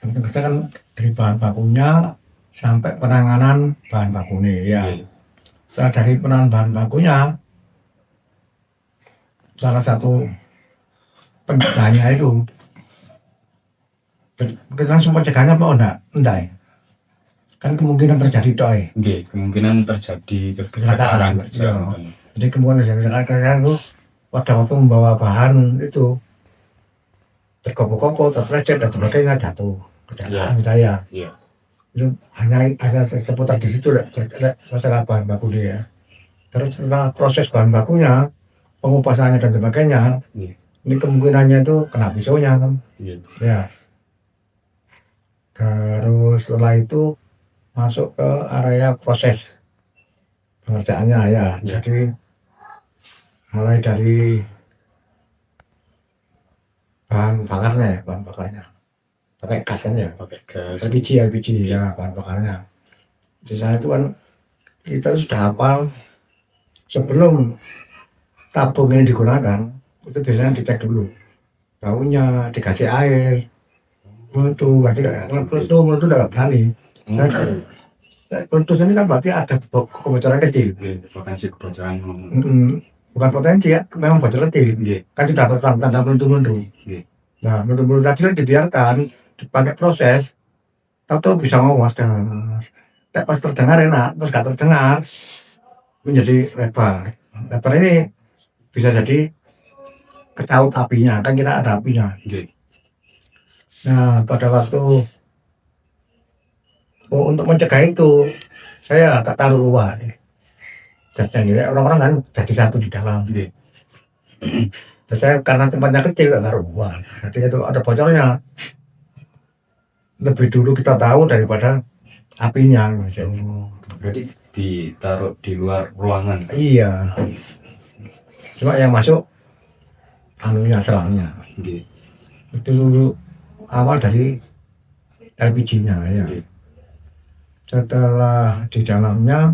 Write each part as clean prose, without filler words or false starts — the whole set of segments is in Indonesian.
Yang tugasnya kan dari bahan bakunya sampai penanganan bahan bakunya ya. Setelah dari penanganan bahan bakunya, salah satu pencegahannya itu kita langsung pencegahannya apa enggak ya? Kan kemungkinan terjadi toy. Kemungkinan terjadi Kecelakaan. kerja. Jadi kemungkinan terjadi kecelakaan itu pada waktu membawa bahan itu terkopo-kopo, terpleset dan sebagainya jatuh kecelakaan saya. Iya. Itu hanya seputar di situ masalah bahan baku dia. Terus setelah proses bahan bakunya, pengupasannya dan sebagainya, ini kemungkinannya itu kena pisaunya kan. Ya. Terus setelah itu masuk ke area proses pengerjaannya ya. Jadi mulai dari bahan bakarnya pakai gas kan ya, pakai gas, LPG ya bahan bakarnya. Di sana itu kan kita sudah hafal sebelum tabung ini digunakan itu biasanya dicek dulu baunya, dikasih air, meletus, berarti meletus tidak berani. Meletus ini kan berarti ada kebocoran kecil. Potensi kebocoran. Bukan potensi ya, memang bocor kecil. Kan sudah ada tanda meletus. Nah, meletus tadi dibiarkan dipakai proses, tahu bisa ngomong pas terdengar enak, pas gak terdengar menjadi lebar. Lebar ini bisa jadi ketaut apinya, kan kita ada apinya. Nah, pada waktu untuk mencegah itu saya tak taruh luar. Jadi orang-orang kan jadi satu di dalam. Saya karena tempatnya kecil tak taruh luar. Jadi itu ada bocornya. Lebih dulu kita tahu daripada apinya. Berarti ditaruh di luar ruangan. Iya. Cuma yang masuk anunya selangnya. Itu dulu awal dari LPG-nya ya. Setelah di dalamnya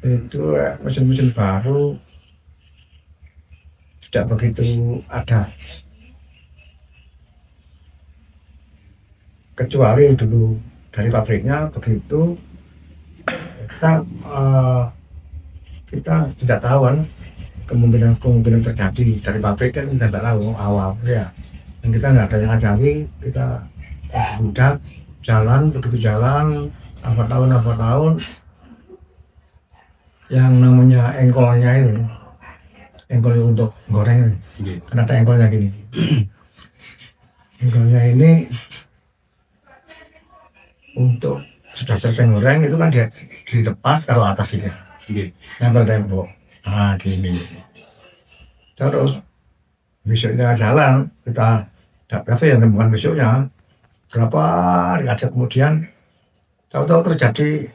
itu mesin-mesin baru tidak begitu ada, kecuali dulu dari pabriknya begitu kita tidak tahu kan kemungkinan terjadi dari pabrik kan kita tidak tahu awal ya, dan kita nggak ada yang ajari, kita budak jalan, begitu jalan apa tahun yang namanya engkolnya itu, engkol untuk goreng kan ada engkolnya gini. Engkolnya ini untuk sudah selesai goreng itu kan dia dilepas taruh atas ini, nempel tembok. Nah gini, terus besoknya jalan kita dapat yang bukan besoknya berapa hari ada kemudian tahu-tahu terjadi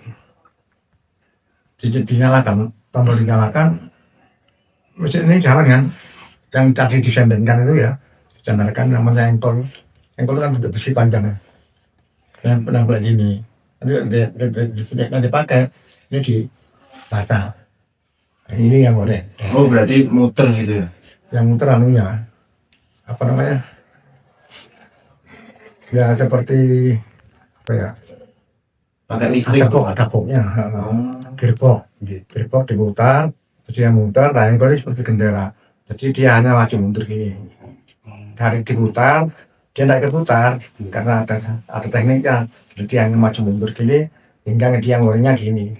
dinyalakan, tombol dinyalakan, mesin ini jalan kan, yang tadi disendengkan itu ya, disandarkan namanya engkol kan bentuk besi panjang ya, yang pernah buat ini, nanti pakai ini di bata, ini yang goreng. Oh berarti muter gitu ya? Yang muter anunya, apa namanya? Ya seperti apa ya? Pakai listrik. Ada boxnya, gearbox diputar, terus dia muter, nah ini seperti gendera. Jadi dia hanya maju mundur gini. Dari diputar, dia tidak ikut putar karena ada tekniknya. Jadi dia hanya maju mundur gini, hingga dia gorengnya gini.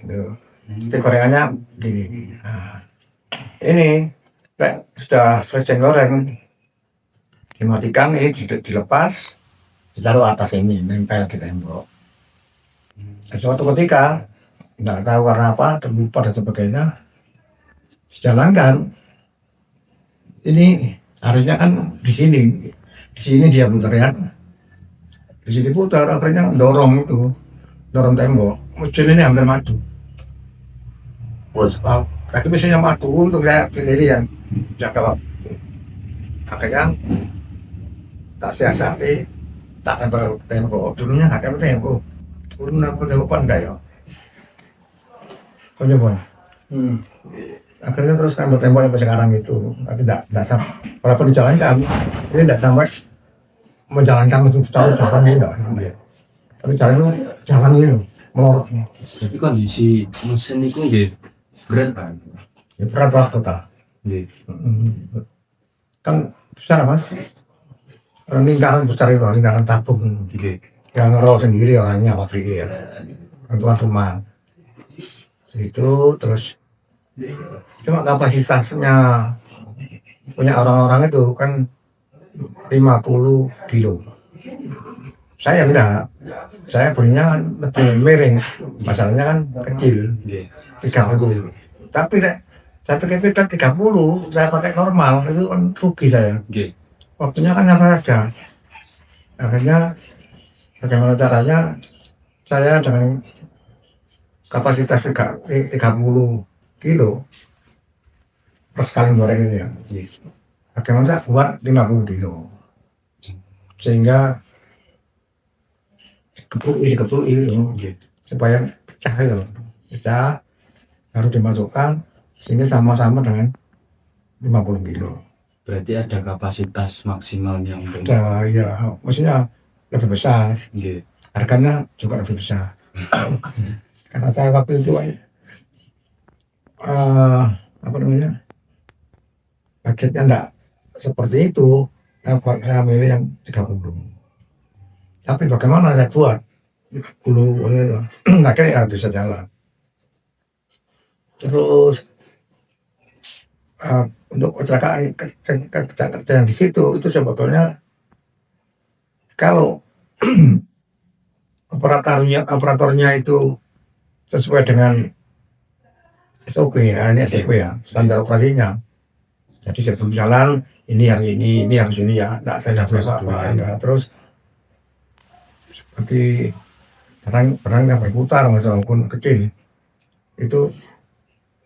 Jadi gorengannya gini. Nah, ini sudah selesai goreng, dimatikan, ini dilepas, ditaruh atas ini, nempel di tembok. Suatu ketika nggak tahu karena apa, lupa dan sebagainya, dijalankan. Ini harusnya kan di sini dia putar ya, di sini putar, akhirnya dorong tembok. Mesin ini hampir mati. Tapi mesinnya mati, untuk saya sendiri yang jaga waktu. Akhirnya tak siasati, tak nempel tembok. Dulunya nggak nempel tembok. Turun apa tembok enggak ya? Kau coba. Akhirnya terus nempel tembok sampai sekarang itu. Nanti tidak sampai, walaupun dijalankan, ini tidak sampai menjalankan tahu jalan ini enggak. Tapi jalan ini melorot. Jadi kondisi mesin itu nggih berat kan. Ya berat lah total. Nggih. Kan besar mas. Lingkaran besar itu, lingkaran tabung. Nggih. Yang ngerol sendiri orangnya pabrik ya. Tuan rumah. Itu terus cuma kapasitasnya punya orang-orang itu kan 50 kilo. Saya enggak, saya belinya lebih miring, masalahnya kan kecil, Nggih. 30. Tapi saya pakai pita 30, saya pakai normal, itu kan rugi saya. Nggih. Waktunya kan sama saja. Akhirnya bagaimana caranya saya dengan kapasitas 30 kilo per sekali goreng ini ya. Nggih. Bagaimana buat 50 kilo sehingga kepul Nggih. supaya pecah itu pecah harus dimasukkan sehingga sama-sama dengan 50 kilo. Berarti ada kapasitas maksimalnya untuk Ya maksudnya lebih besar, nggih. harganya juga lebih besar. Karena saya waktu itu apa namanya, paketnya enggak seperti itu, saya milih yang 30. Tapi bagaimana saya buat 30 itu, akhirnya ya bisa jalan. Terus untuk kecelakaan kerja yang di situ itu sebetulnya kalau operatornya itu sesuai dengan SOP ya, ini SOP ya, standar operasinya. Jadi sebelum jalan ini harus ini ya, enggak saya apa ya. Terus seperti barang yang berputar walaupun kecil itu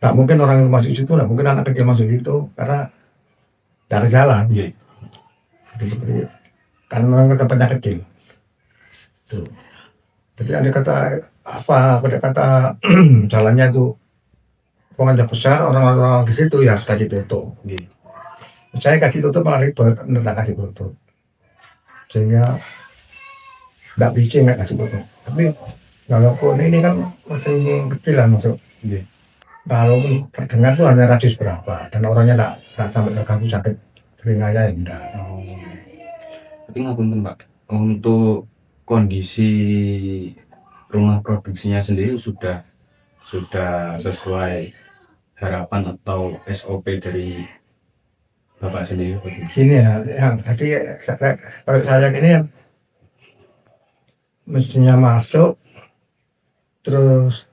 nggak mungkin orang yang masuk situ, nggak mungkin anak kecil masuk situ karena nggak ada jalan. Nggih. Jadi seperti itu. Karena memang tempatnya kecil. Tuh. Jadi ada kata jalannya itu pengajar besar, orang-orang di situ ya harus kasih tutup. Nggih. Saya kasih tutup malah ribet, minta kasih tutup. Sehingga nggak bisa nggak kasih tutup. Tapi walaupun ini kan masih kecil lah masuk. Nggih. Kalau terdengar tuh hanya radius berapa dan orangnya nggak sampai terganggu sakit telinganya ya enggak. Tapi ngapunten Pak, untuk kondisi rumah produksinya sendiri sudah sesuai harapan atau SOP dari Bapak sendiri? Gini ya, yang tadi kalau saya gini ya mestinya masuk, terus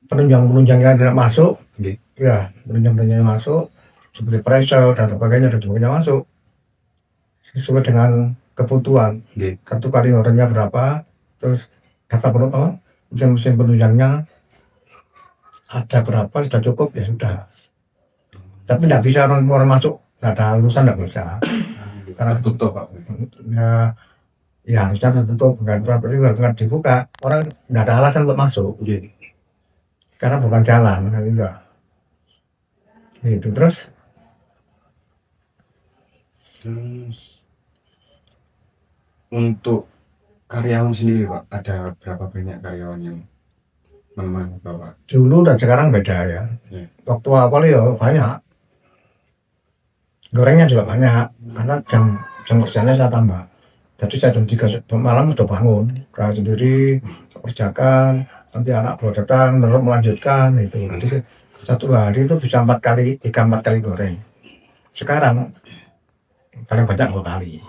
penunjang-penunjangnya tidak masuk, Nggih. ya penunjang-penunjangnya masuk, seperti pressure dan sebagainya masuk sesuai dengan kebutuhan. Nggih. Satu kali orangnya berapa, terus data mesin penunjangnya ada berapa, sudah cukup ya sudah. Tapi tidak bisa orang masuk, nggak ada urusan, nggak bisa. Karena tutup Pak. Ya harusnya tertutup, nggak dibuka, orang nggak ada alasan untuk masuk. Nggih. Karena bukan jalan, kan enggak. Itu terus untuk karyawan sendiri Pak, ada berapa banyak karyawan yang menemani Bapak? dulu dan sekarang beda ya. Iya. Waktu awal ya banyak, gorengnya juga banyak, karena jam kerjanya saya tambah. Jadi saya jam 3 malam udah bangun, kerja sendiri, kerjakan, nanti anak baru datang, terus melanjutkan itu. Jadi satu hari itu bisa 4 kali goreng. Sekarang paling banyak 2 kali.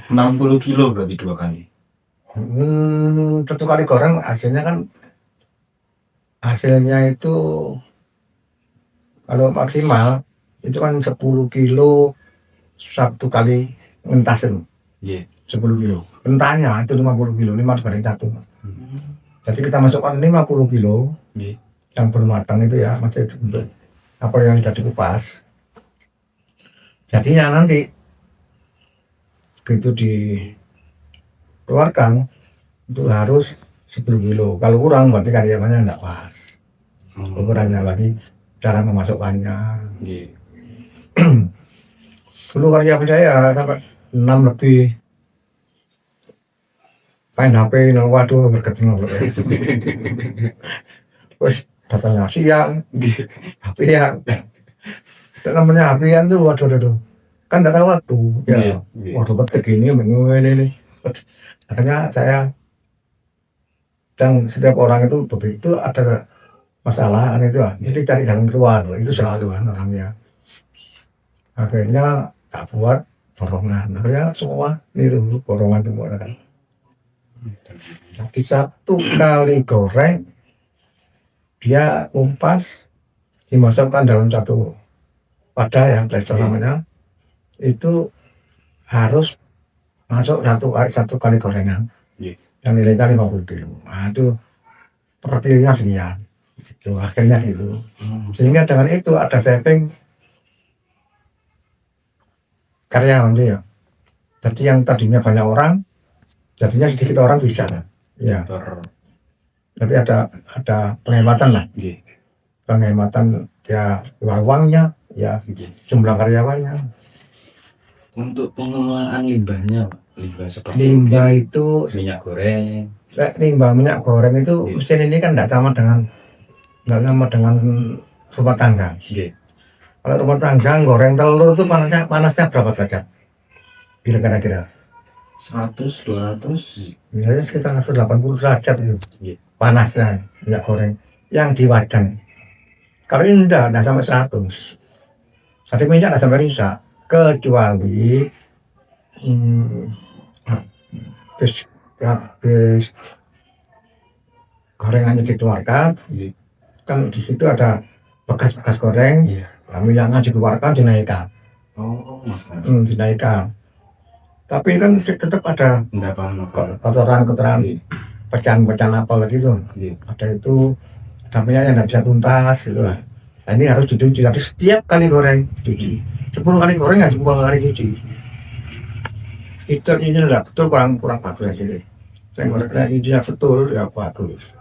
60 kilo berarti 2 kali. Satu kali goreng hasilnya itu kalau maksimal itu kan 10 kilo satu kali ngentasin. Iya. 10 kilo. Entahnya itu 50 kilo, 5/1. Jadi kita masukkan 50 kilo Iya. yang belum matang itu ya, masih untuk apa yang sudah dikupas. Jadinya nanti begitu dikeluarkan itu harus 10 kilo. Kalau kurang berarti karyawannya enggak pas. Ukurannya berarti cara memasukkannya. Iya. Dulu karyawan saya sampai 6 lebih main HP, waduh berkesan. Terus datangnya siang, HP-an. Namanya HP-an tuh waduh, waduh. Kan tidak tahu waktu. Ya, waduh ketik ini, ini. Akhirnya saya dan setiap orang itu begitu ada masalah itu jadi cari jalan keluar itu selalu kan orangnya. Akhirnya tak buat borongan. Akhirnya semua niru borongan semua kan. Jadi 1 kali goreng dia umpas dimasukkan dalam 1 wadah yang blaster namanya itu harus masuk 1 kali gorengan yang nilainya 50 kilo. Nah itu per kilonya sekian. Itu akhirnya gitu. Sehingga dengan itu ada saving karyawan dia. Jadi yang tadinya banyak orang, jadinya sedikit orang bisa. Ya. Jadi ada penghematan lah. Penghematan ya uangnya, ya jumlah karyawannya. Untuk pengelolaan limbahnya, limbah seperti limbah itu minyak goreng. Limbah minyak goreng itu mesin ini kan tidak sama dengan rumah tangga. Kalau rumah tangga goreng telur itu panasnya berapa derajat? Kira-kira 100, 200, biasanya sekitar 180 derajat itu panasnya minyak goreng yang di wajan. Kalau ini tidak sampai 100. Satu minyak tidak sampai rusak kecuali habis gorengannya dikeluarkan, kan di situ ada bekas-bekas goreng, minyaknya dikeluarkan dinaikkan. Dinaikkan. Tapi kan tetap ada kotoran-kotoran, pecahan-pecahan apa lagi tuh. Ada itu, ada minyak yang tidak bisa tuntas gitu lah. Nah, ini harus dicuci. Jadi setiap kali goreng cuci. 10 kali goreng ya 10 kali cuci. Itu ini tidak betul kurang bagus aja. Saya goreng ini betul ya bagus.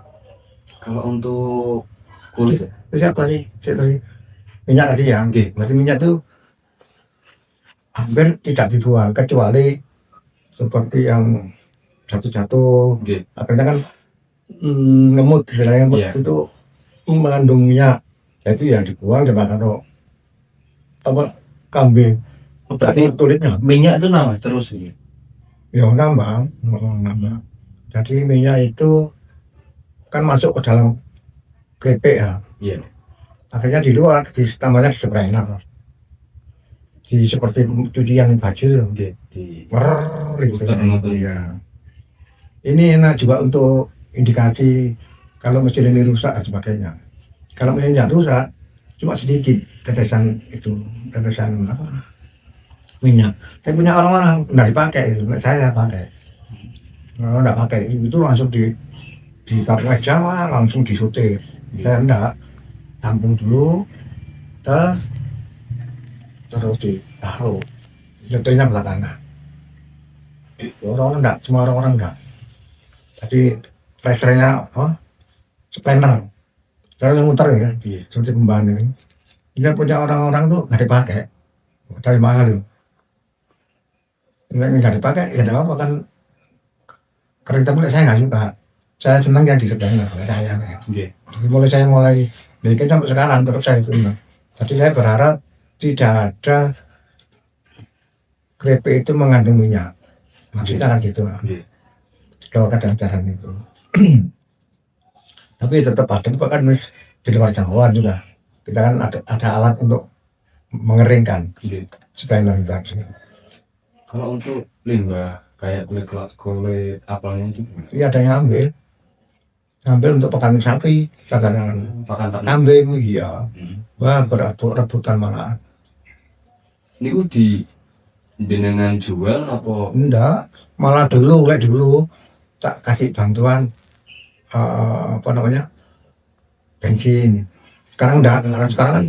Kalau untuk kulit Siapa tadi? Minyak tadi ya. Berarti minyak itu hampir tidak dibuang kecuali seperti yang jatuh-jatuh. Akhirnya kan ngemut istilahnya itu mengandung minyak. Jadi ya dibuang dimakan apa kambing. berarti Kulitnya minyak itu nambah terus ya. ya nambah. Jadi minyak itu kan masuk ke dalam keripik ya. Akhirnya di luar tambahnya di sprayer. Seperti cucian baju gitu. Ya. Ini enak juga untuk indikasi kalau mesin ini rusak dan sebagainya. Kalau mesinnya rusak cuma sedikit tetesan minyak. Tapi punya orang-orang nggak dipakai, saya pakai. Kalau nggak pakai itu langsung ditaruh aja, langsung disutir. Saya enggak, tampung dulu, terus ditaruh, nyetirnya belakangan. Orang-orang enggak, semua orang-orang enggak. Jadi pressernya splender, kalau muter ya, seperti pembahan ini. Ini punya orang-orang tuh nggak dipakai, dari mahal loh. Ini nggak dipakai, ya tidak apa kan. Kering tapi saya nggak suka. Saya senang yang di splender, saya. Jadi mulai saya dari sampai sekarang tetap saya senang. Jadi saya berharap tidak ada keripik itu mengandung minyak. Maksudnya kan gitu. Kalau kadang-kadang itu. Tapi tetap ada kan di luar jangkauan juga. Kita kan ada alat untuk mengeringkan splender itu. Kalau untuk limbah kayak kulit apelnya itu Iya ada yang ambil untuk pakan sapi, pakan kambing, iya. Wah rebutan malah. Niku di jenengan jual apa? Enggak, malah dulu tak kasih bantuan bensin. Sekarang enggak, karena sekarang kan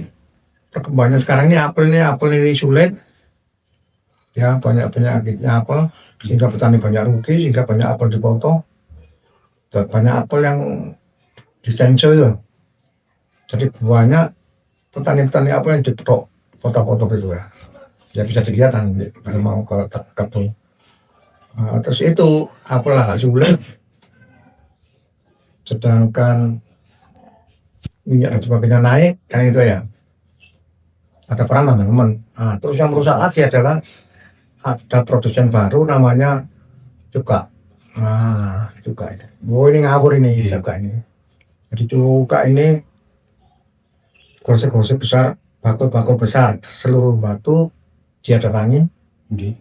perkembangannya sekarang ini apel ini sulit. Ya banyak penyakitnya apel, sehingga petani banyak rugi, sehingga banyak apel dipotong. Dan banyak apel yang disensor itu. Jadi banyak petani apel yang dipetok, potong-potong itu ya. ya bisa dilihat kan kalau mau ke kebun. Terus itu apel agak sulit, sedangkan minyak dan sebagainya naik kan itu ya ada peran teman-teman. Terus yang merusak lagi adalah ada produsen baru namanya cuka. Cuka ini. Ini ngawur ini cuka ini. Jadi cuka ini gosip-gosip besar, bakul-bakul besar, seluruh batu dia datangi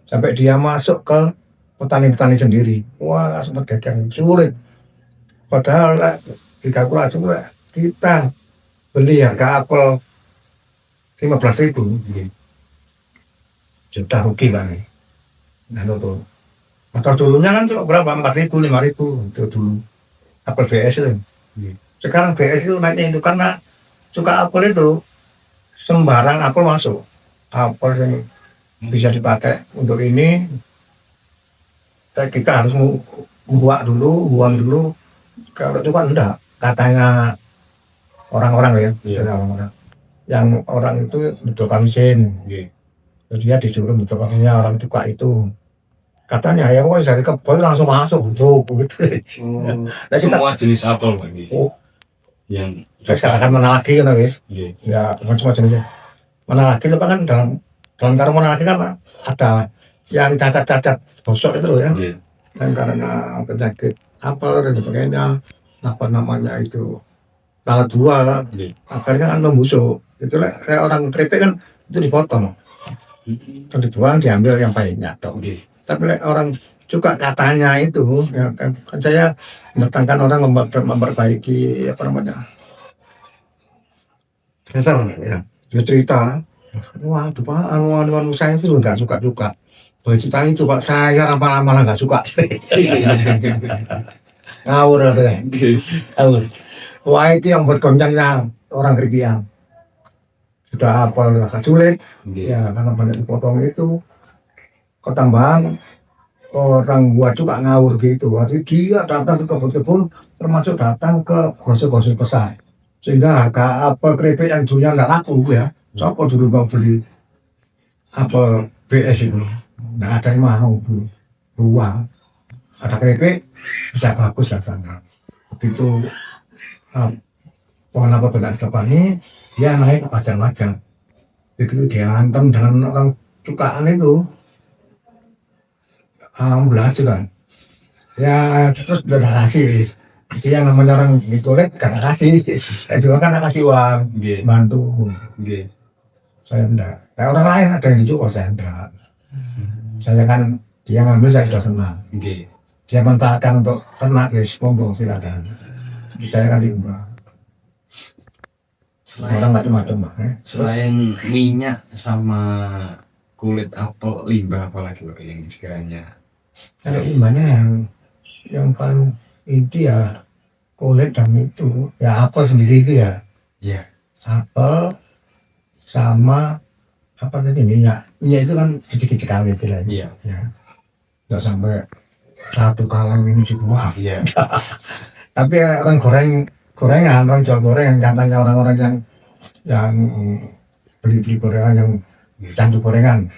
sampai dia masuk ke petani-petani sendiri. Wah, sempat gagal sulit. Padahal dikalkulasi kita beli harga apel 15.000 sudah rugi kan nih. Nah itu motor dulunya kan cuma berapa 4.000 5.000 itu dulu apel BS itu. Sekarang BS itu naiknya itu karena cuka apel itu sembarang apel masuk. Apel yang bisa dipakai untuk ini kita harus buang dulu. Kalau cuka enggak, katanya orang-orang ya, orang-orang. Yang orang itu betulkan mesin, terus dia disuruh betulkannya orang cuka itu. Katanya ya kok dari kebun langsung masuk gitu. Semua jenis apel lagi. Yang saya katakan mana lagi kan wis. Ya macam-macam jenisnya. Mana lagi itu kan dalam karung mana lagi kan ada yang cacat-cacat bosok itu loh ya. Dan karena penyakit apel dan sebagainya, apa namanya itu lalat dua, akhirnya kan membusuk. Itulah kayak orang keripik kan itu dipotong, terus dibuang diambil yang baiknya. Tapi orang juga katanya itu ya, kan saya mendatangkan orang memperbaiki apa namanya dasar ya dia cerita, wah itu pak anu saya itu nggak suka cerita itu pak, saya lama-lama nggak suka. Ngawur katanya, ngawur. Wah itu yang buat goncangnya orang Kripian sudah apa agak sulit ya karena banyak dipotong itu. Ketambahan orang buat juga ngawur gitu, jadi dia datang ke kebun-kebun termasuk datang ke grosir-grosir besar sehingga harga apel keripik yang dulunya nggak laku ya, siapa dulu mau beli apel BS itu nggak ada yang mau buang, ada keripik bisa bagus rasanya. Begitu pohon apa benar ini dia naik wajar-wajar, begitu dia hantam dengan orang cukaan itu belajar kan ya, terus udah kasih jadi yang namanya orang dikulit gak kasih, saya juga kan kasih uang bantu, saya enggak kayak orang lain ada yang dijual, saya enggak. Saya kan dia ngambil saya sudah senang, dia manfaatkan untuk ternak guys, monggo silakan. Saya kan diubah orang macam-macam selain minyak sama kulit apel, limbah apalagi Pak yang sekiranya kalau limbahnya yang paling inti ya kulit dan itu ya apel sendiri itu ya apel sama apa tadi minyak itu kan sedikit sekali istilahnya ya nggak sampai satu kaleng ini sebuah tapi orang gorengan orang jual gorengan katanya orang-orang yang beli gorengan yang candu gorengan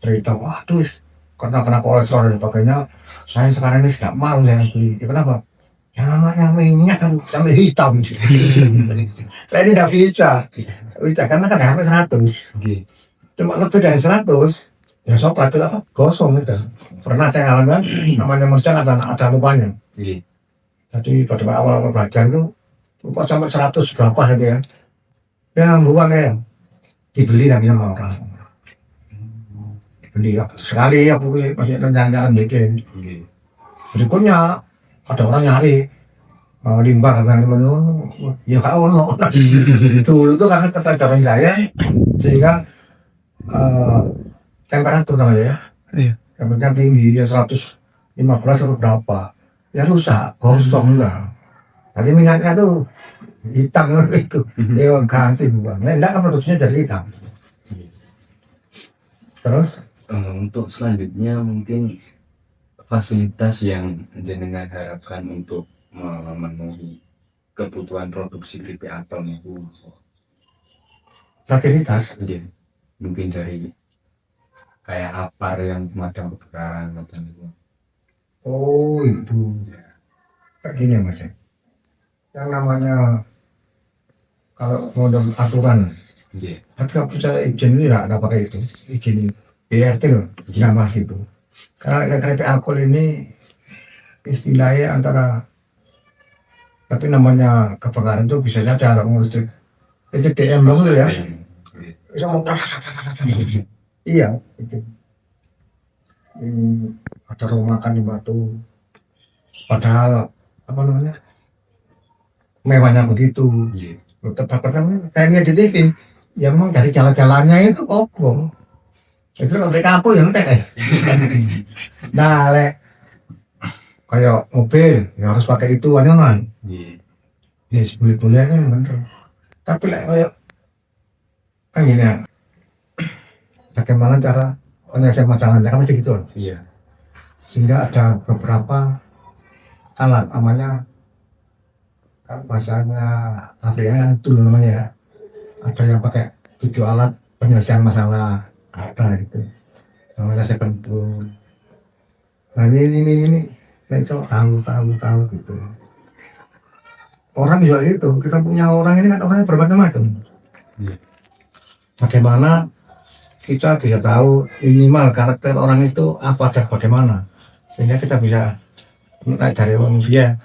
cerita waduh karena kena kolesterol dan sebagainya saya sekarang ini tidak mau saya beli. Kenapa? Yang namanya minyak kan sampai hitam. Saya ini tidak bisa karena kan hampir 100. Cuma lebih dari 100 ya sobat itu apa gosong itu. Pernah saya alami namanya mercang ada lupanya. Jadi pada awal belajar itu lupa sampai 100 berapa gitu ya. Yang buang ya dibeli tapi sama orang. Beli sekali ya pokoknya masih rencana bikin. Berikutnya ada orang nyari limbah katanya ya kau no. Dulu tuh karena keterbatasan saya sehingga temperatur namanya ya temperatur tinggi ya 115 atau berapa ya rusak gosong lah. Tadi minyaknya tuh hitam itu dia ganti buang. Nah enggak kan produksinya jadi hitam. Terus untuk selanjutnya mungkin fasilitas yang jenengan harapkan untuk memenuhi kebutuhan produksi keripik apel itu fasilitas mungkin dari kayak APAR yang pemadam kebakaran dan itu. Oh itu kayak gini mas ya. Yang namanya kalau mau dalam aturan, Iya. tapi waktu saya izin ini nggak pakai itu, izin BRT loh, nggak mas itu. Karena kereta akul ini istilahnya antara, tapi namanya kebakaran itu bisa saja kalau ngurus itu DM maksudnya ya. Iya. Bisa mau iya itu. Ada rumah makan di Batu. Padahal apa namanya mewahnya begitu. Iya. Pertama saya lihat di TV, ya memang dari jalan-jalannya itu kobong. Itu mereka aku yang teh. Nah, lek kayak mobil ya harus pakai itu aja man. Iya. Ya boleh kan bener. Tapi lek kayak kan gini ya, bagaimana cara penyelesaian masalahnya kan gitu. Iya. Sehingga ada beberapa alat namanya kan bahasanya Afrika itu namanya ya. Ada yang pakai 7 alat penyelesaian masalah ada gitu. Namanya seven tool. Nah ini saya tahu gitu. Orang juga itu, kita punya orang ini kan orangnya bermacam-macam. Iya. Bagaimana kita bisa tahu minimal karakter orang itu apa dan bagaimana, sehingga kita bisa mulai dari manusia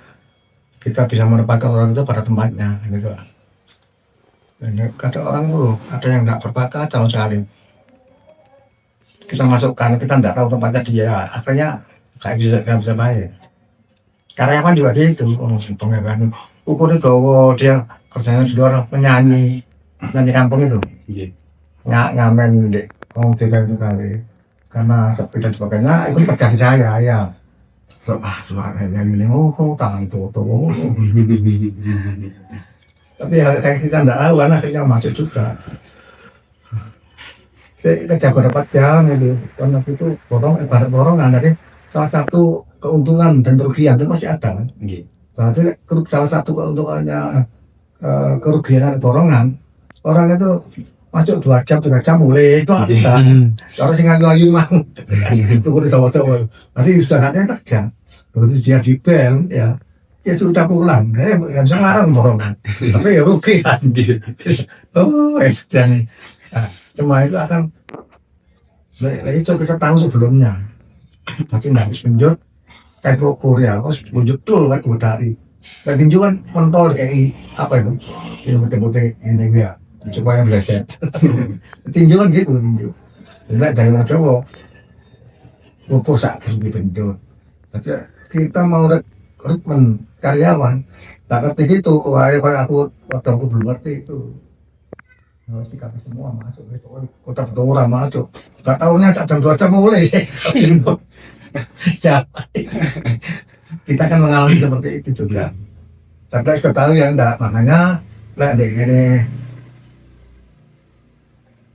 kita bisa menempatkan orang itu pada tempatnya gitu. Dan kata orang dulu ada yang nggak berbakat sama sekali, kita masukkan kita nggak tahu tempatnya dia, akhirnya kayak bisa nggak bisa baik. Karyawan juga gitu, pengawasan ukur itu dia kerjanya di luar menyanyi kampung itu. Iya. Ngamen deh, tiga itu kali karena sepi dan sebagainya itu terjadi saya ya. So, cuma yang ini tangan tuh, tapi ya kayak kita nggak tahu kan akhirnya masuk juga. Saya kerja berdapat jalan itu, karena itu ibarat borongan dari salah satu keuntungan dan kerugian itu masih ada kan. Iya. Salah satu keuntungannya kerugian borongan, orang itu masuk 2 jam 3 jam mulai itu bisa. Orang sing ngayu mah itu udah sama-sama. Nanti sudah nanti kerja. Begitu dia di bel ya sudah pulang. Yang sekarang borongan. Tapi ya rugi kan. Oh, dan cuma itu akan itu kita tahu sebelumnya. Tapi nggak bisa menjut kayak prokur ya, harus menjut tuh kan dari. Dan tinju kan mentol kayak apa itu? Yang putih-putih ini ya. Supaya belajar tinju kan gitu tinju tidak dari orang Jawa pupuk saat tinju. Tapi kita mau rekrutmen karyawan tak ngerti gitu. Wah aku waktu aku belum ngerti itu harus dikasih semua masuk itu kota orang masuk nggak tahunya jam 2 jam mulai. Kita kan mengalami seperti itu juga, tapi kita tahu ya enggak, makanya lah ini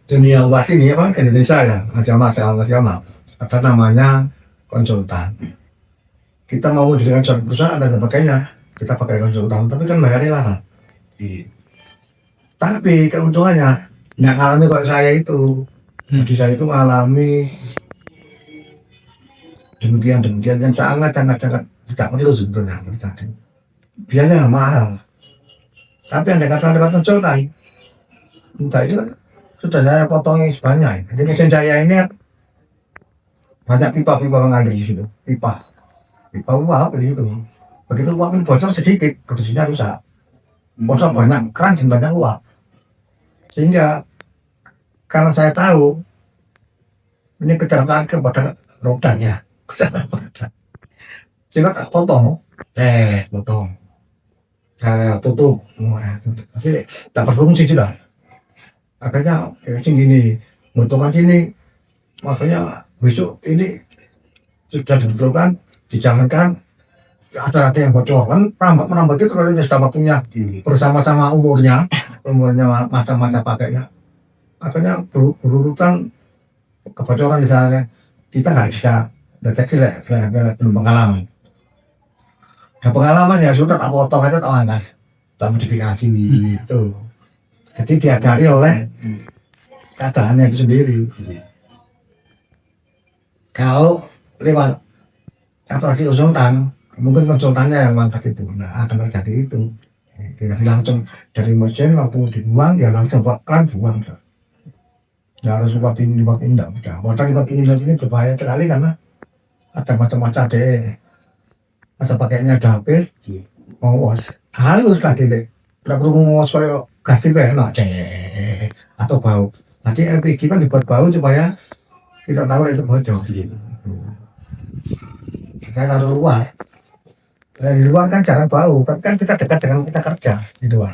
dunia luas ini apa Indonesia ya nasional ada namanya konsultan. Kita mau dirikan suatu perusahaan dan sebagainya kita pakai konsultan, tapi kan bayarnya larang. Iya. Tapi keuntungannya nggak ngalami kok saya itu. Jadi saya itu mengalami demikian yang sangat tidak perlu sebetulnya terjadi. Biasanya mahal, tapi yang dikatakan lewat konsultan entah itu sudah saya potongin sebanyak. Jadi mesin saya ini banyak pipa mengalir di situ, pipa uap begitu. Begitu uap ini bocor sedikit, produksinya rusak. Bocor banyak, keran dan banyak uap. Sehingga karena saya tahu ini kecelakaan kepada roda ya, sehingga tak potong, saya tutup, nanti tak berfungsi sudah. Akhirnya gini menguntungkan sini, makanya besok ini sudah ditentukan dijalankan ada yang bocor kan menambah itu kalau sudah waktunya bersama-sama umurnya masa-masa pakainya, akhirnya berurutan kebocoran di sana kita nggak bisa deteksi belum pengalaman. Nah, pengalaman ya sudah tak potong aja tak angkas, tak modifikasi gitu. Jadi diajari oleh keadaannya itu sendiri. Kalau lewat apalagi konsultan, mungkin konsultannya yang mangkat itu, nah akan terjadi itu. Jadi langsung dari mesin waktu dibuang ya langsung kan buang. Nggak harus buat ini enggak bisa. Water buat ini berbahaya sekali karena ada macam-macam deh. Masa pakainya udah habis, mau halus tadi deh. Nggak perlu ngos kayak gas itu enak cek atau bau. Nanti LPG kan dibuat bau supaya tidak tahu itu bocor. Kita taruh luar. Di luar kan jarang bau, tapi kan kita dekat dengan kita kerja di luar.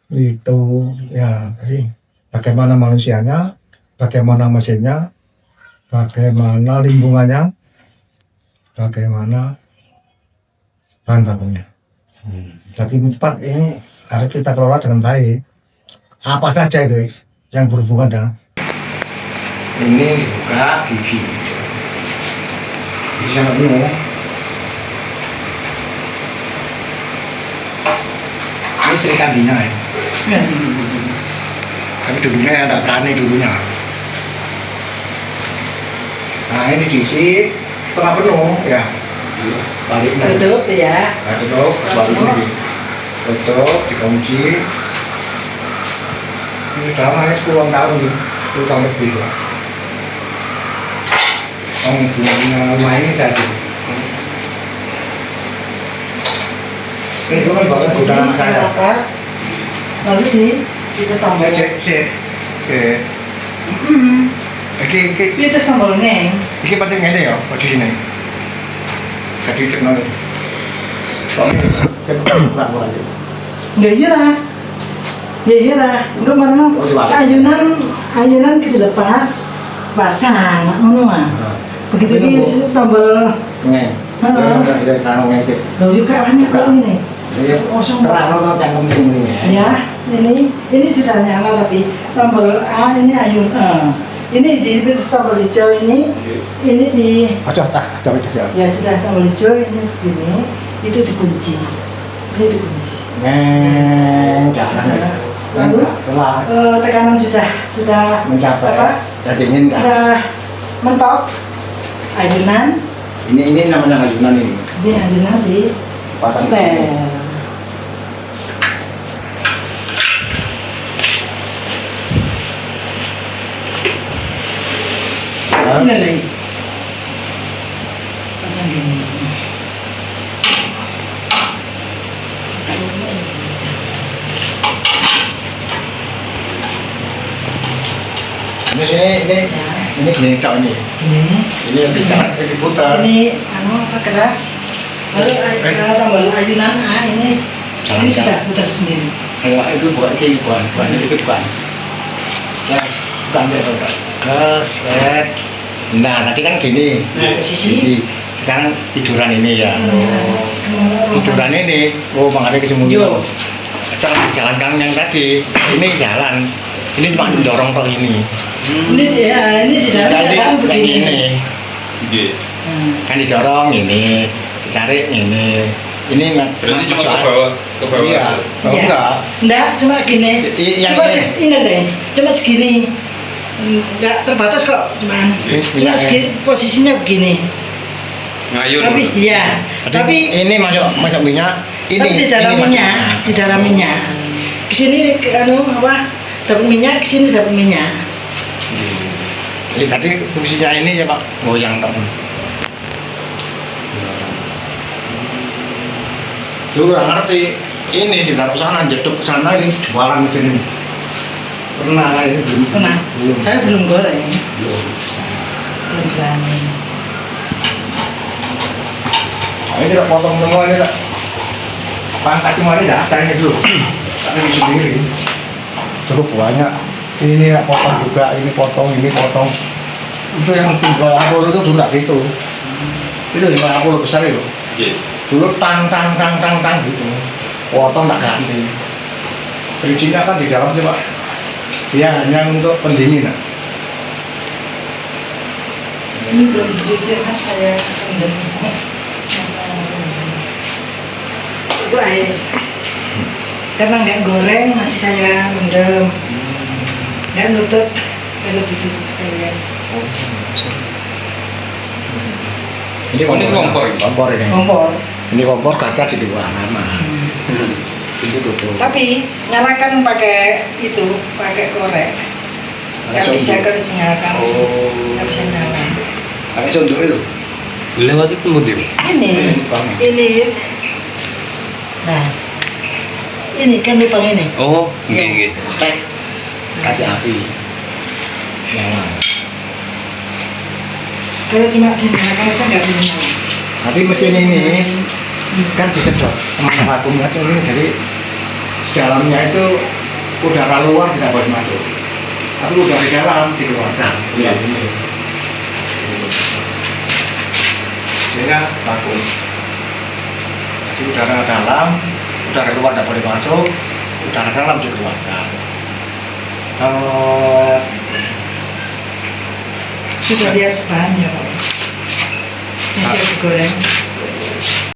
Itu ya, jadi bagaimana manusianya, bagaimana mesinnya, bagaimana lingkungannya, bagaimana bahan bakunya. Jadi 4 ini harus kita kelola dengan baik. Apa saja itu yang berhubungan dengan ini buka gizi. Gizi sangat bingung. Ini Sri Kandinya ya. Tapi dulunya ada berani dulunya. Nah ini diisi setelah penuh ya. Balik Tutup ya. Nah, tutup, balik lagi. Tutup, dikunci. Ini selama 10 tahun nih, 10 tahun lebih lah. Bulan Mei ini jadi. Ini kan banget gudang saya. Lalu kita tambah. Cek. Iki Itu tambah neng. iki penting ini ya, posisi ini. Jadi cek nol. Soalnya kita nggak mulai. Ya iya lah. Ya iya lah. Enggak karena ayunan kita lepas pasang, ngono mah. Begitu dia tambal. Nggak. Ya taruh ngekit. Lo juga banyak kalau ini. Kosong terang lo yang penting ini Ya, ini sudah nyala tapi tombol A ini ayun ini di tombol hijau ini di coba ya sudah tombol hijau ini gini itu dikunci ini dikunci jangan lalu setelah tekanan sudah mencapai apa dan dingin sudah mentok ayunan ini namanya ayunan ini ayunan di pasang setel. Ini lagi pasang gini. ini gini tok ini yang dijalan diputar Ini apa keras. Lalu tambah ayunan A ini sudah putar sendiri. itu bukan itu bukan ya bukan nah tadi kan gini Nah, posisi. sekarang tiduran ini ya tiduran ini makanya kesemuanya setelah dijalankan yang tadi ini jalan ini cuma mendorong kok ini Ini di dalam jalan begini. kan didorong ini ditarik ini Berarti cuma ke bawah iya aja. Enggak, cuma gini. Yang Cuma ini. ini deh, cuma segini. Enggak terbatas kok, cuma segini, posisinya begini. Ngayun. Tapi iya, tapi ini masuk minyak ini di dalam ini minyak, di dalam minyak. Kesini dapat minyak, kesini dapat minyak. Jadi tadi fungsinya ini ya Pak goyang Pak. Dulu nggak ngerti ini ditaruh sana jeduk ke sana ini jualan mesin ini. Pernah lah ini belum Pernah. belum Saya belum goreng, belum. belum berani. Nah, ini tak potong semua ini tak pangkat semua ini tak ada ini dulu. Tak ada sendiri. Cukup banyak. Ini tak potong juga, ini potong. Itu yang tinggal Apollo itu dulu tak gitu. Itu yang Apollo besar itu. Dulu tang gitu. Potong tak ganti. Bridging-nya kan di dalam sih Pak. Dia hanya untuk pendingin. Ini belum dicuci mas, saya rendam. Itu air. Karena nggak goreng masih saya rendam. Nggak nutup, ada dicuci sekalian. Ini Oh, ini kompor. Kompor ini. Kompor. Ini kompor kaca di luar lama. Itu tutup. Tapi nyalakan pakai itu, pakai korek. Nggak bisa kerja nyalakan. Nggak bisa nyala. Pakai sondok itu. Lewat itu mau dia. Ini. Nah, ini kan lubang ini. Oh, nggih. Tek. Kasih api. Nyala. Kalau cuma dinyalakan aja nggak bisa nyala. Nanti mesin ini kan disedot kemana vakumnya itu ini, jadi dalamnya itu udara luar tidak boleh masuk, tapi udara di dalam dikeluarkan. Iya ini. Sehingga vakum. Jadi udara dalam, udara luar tidak boleh masuk, udara dalam dikeluarkan. Kalau Sudah lihat bahannya Pak. Masih digoreng.